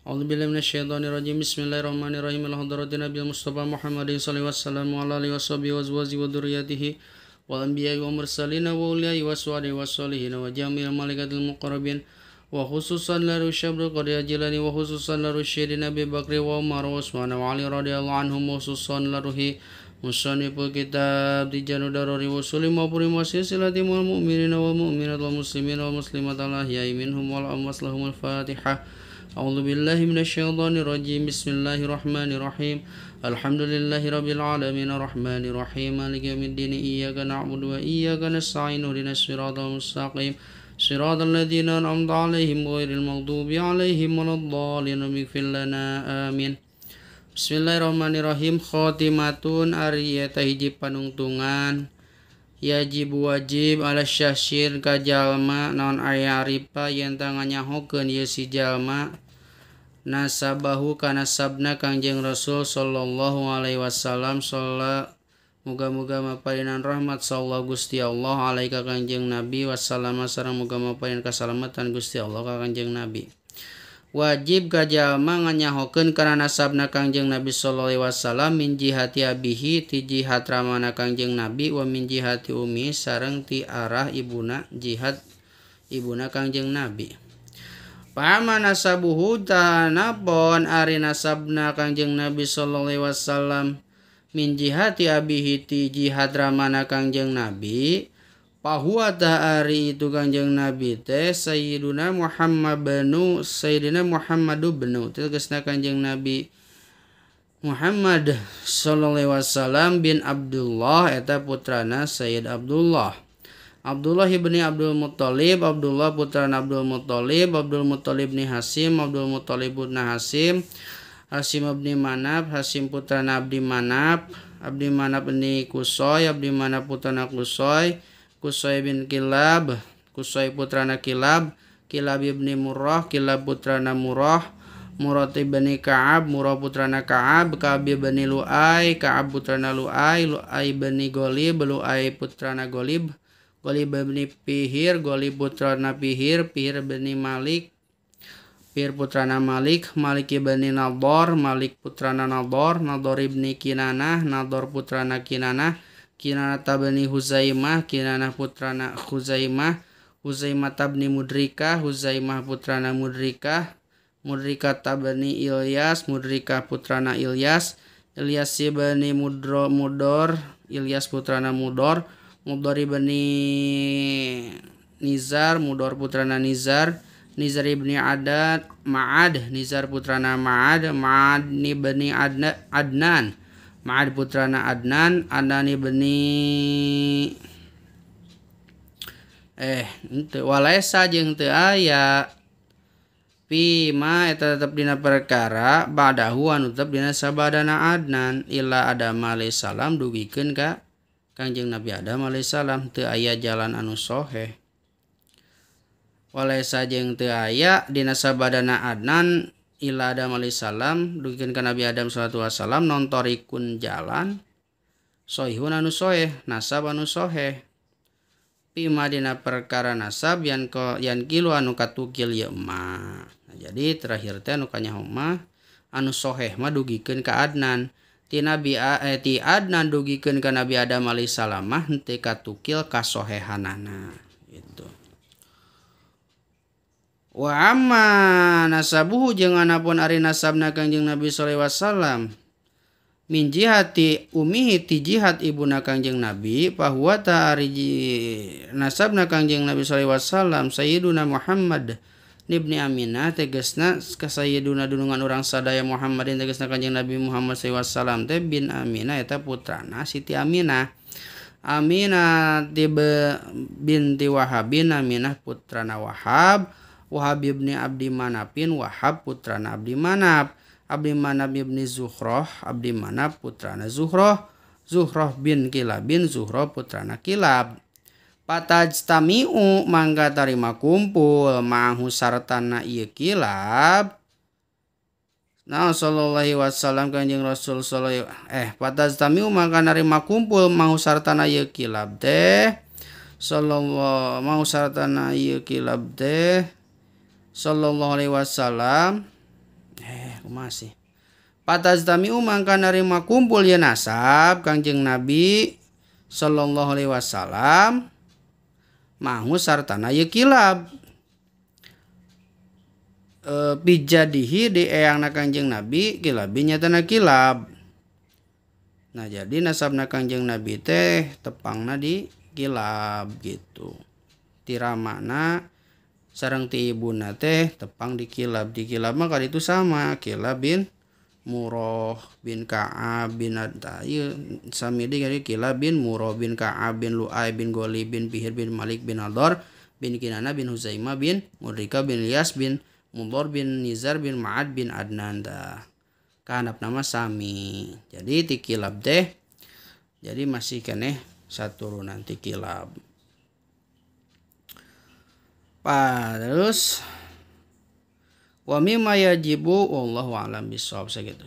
A'udzu billahi minasyaitonir rajim. Bismillahirrahmanirrahim. Al-hadratin Nabi Mustafa Muhammadin sallallahu alaihi wasallam wa ala alihi washabihi wa azwajihi wa dzurriyyatihi wal anbiya'i wa mursalin wa uliyai wa suhadihi wa sholihin wa jami'il malaikatil muqarrabin wa khususan la rusyabul qadiyah jilani wa khususan la rusyidin Nabi Bakri wa Umar wa Usman wa Ali radhiyallahu anhum wa khususan la ruhi musanniful kitab Tijanu Daruri wa sulim wa puri silati wal mu'minina wal mu'minat wal muslimin wal muslimat al ahya'i minhum wal amwas lahumul fatihah. A'udzu billahi minasyaitonir rajim. Bismillahirrahmanirrahim. Alhamdulillahi rabbil alamin arrahmanir rahim maliki yaumiddin iyyaka na'budu wa iyyaka nasta'in ihdinas siratal mustaqim siratal ladzina an'amta 'alaihim ghairil maghdubi 'alaihim waladdallin ighfir lana amin. Bismillahirrahmanirrahim. Khotimatun ari eta hiji panungtungan yajib wajib ala syahsyir ka jalma naon aya aripa yen tanganyahokeun ieu si jalma nasabahu kana sabna Kangjeng Rasul sallallahu alaihi wasallam shalla muga-muga maparinan rahmat sallallahu Gusti Allah alaika Kangjeng Nabi wasallam sareng muga maparinan kasalamatan Gusti Allah ka Kangjeng Nabi. Wajib ka jalma nganyahokeun kana nasabna Kangjeng Nabi sallallahu alaihi wasallam min jihati abihi ti jihat ramana Kangjeng Nabi wa min jihati umi sareng ti arah ibuna jihad ibuna Kangjeng Nabi. Pama nasabuhu tanapon ari nasabna Kangjeng Nabi sallallahu alaihi wasallam min jihati abihi ti jihad ramana Kangjeng Nabi pahuwa ta ari itu Kangjeng Nabi teh Sayyiduna Muhammadu benu tegasna Kangjeng Nabi Muhammad sallallahu alaihi wasallam bin Abdullah eta putrana Sayyid Abdullah ibni Abdul Muttalib, Abdullah putrana Abdul Muttalib ni Hasim, Abdul Muttalib putrana Hasim, Hasim ibni Manaf, Hasim putrana Abdi Manaf ni Kusoy, Abdi Manaf putrana Kusoy bin Kilab, Kusoy putrana Kilab ibni Murrah, Kilab putrana Murrah ibni Ka'ab, Murrah putrana Ka'ab ibni Lu'ay, Ka'ab putrana Lu'ay ibni Golib, Lu'ay putrana Golib ibni Pihir, Golib putrana Pihir ibni Malik, Pihir putrana Malik ibni Nador, Malik putrana Nador ibni Kinanah, Nador putrana Kinanah tabni Huzaimah, Kinanah putrana Huzaimah tabni Mudrikah, Huzaimah putrana Mudrikah tabni Ilyas, Mudrikah putrana Ilyas ibni Mudor, Ilyas putrana Mudor ibni Nizar, Mudor putrana Nizar ibni Ma'ad, Nizar putrana Ma'ad ibni Adnan, Ma'ad putrana Adnan ibni walaysa jeung teu aya pima eta tetep dina perkara ba'dahu anu tetep dina sabadana Adnan illa Adam alaihi salam dugikeun ka Kangjeng Nabi Adam alaihissalam teu aya jalan anu soheh. Walaysa jeung teu aya dina sabadana Adnan illa Adam alaihissalam dugikeun ka Nabi Adam sallallahu alaihi wasallam nontorikun jalan soihun anu soheh, nasab anu soheh. Pima dina perkara nasab yan kilu anu katukil ieu mah. Jadi terakhir teh anu kanyaho mah anu soheh mah dugikeun ka Adnan. Ti Adnan dugikeun ka Nabi Adam alaihissalam mah henteu katukil kasohehanana gitu. Wa amma nasabuhu jeung anapun ari nasabna Kangjeng Nabi sallallahu alaihi wasallam min jihati umihi ti jihad ibuna Kangjeng Nabi pahuwa ta ari nasabna Kangjeng Nabi sallallahu alaihi wasallam Sayyiduna Muhammad ibni Aminah tegasna ka Sayyiduna dunungan urang sadaya Muhammadin tegasna Kanjeng Nabi Muhammad sallallahu alaihi wasallam teh bin Aminah eta putrana Siti Aminah binti Wahabin, Aminah putrana Wahab ibni Abdi Manapin, Wahab putrana Abdi Manap ibni Zuhroh, Abdi Manap putrana Zuhroh bin Kilabin, Zuhroh putrana Kilab. Patajtami'u mangga tarima kumpul ma'ahu sartana ieu Kilab sallallahu alaihi wasallam Kanjeng Rasul patajtami'u mangga narima kumpul ma'ahu sartana ieu Kilab teh sallallahu alaihi wasallam masih pataztamiu mangka narima kumpul ya nasab Kangjeng Nabi sallallahu alaihi wasallam mahu sartana ye kilab bijadihi di eyangna Kangjeng Nabi kilabi nyatana kilab. Nah jadi nasabna Kangjeng Nabi teh tepangna di kilab gitu. Tiramana sareng ti ibuna teh tepang di kilab mah kali itu sama Kilab bin Murrah bin Ka'ab bin Adai sami di Kilab bin Murrah bin Ka'ab bin Lu'ay bin Ghalib bin Fihr bin Malik bin Adar bin Kinana bin Huzaimah bin Mudrika bin Ilyas bin Mudhar bin Nizar bin Ma'ad bin Adnan dah. Kahanap nama sami. Jadi ti Kilab teh jadi masih keneh saturunan ti Kilab. Terus wa mimma yajibu wallahu a'lam bishawab sakitu.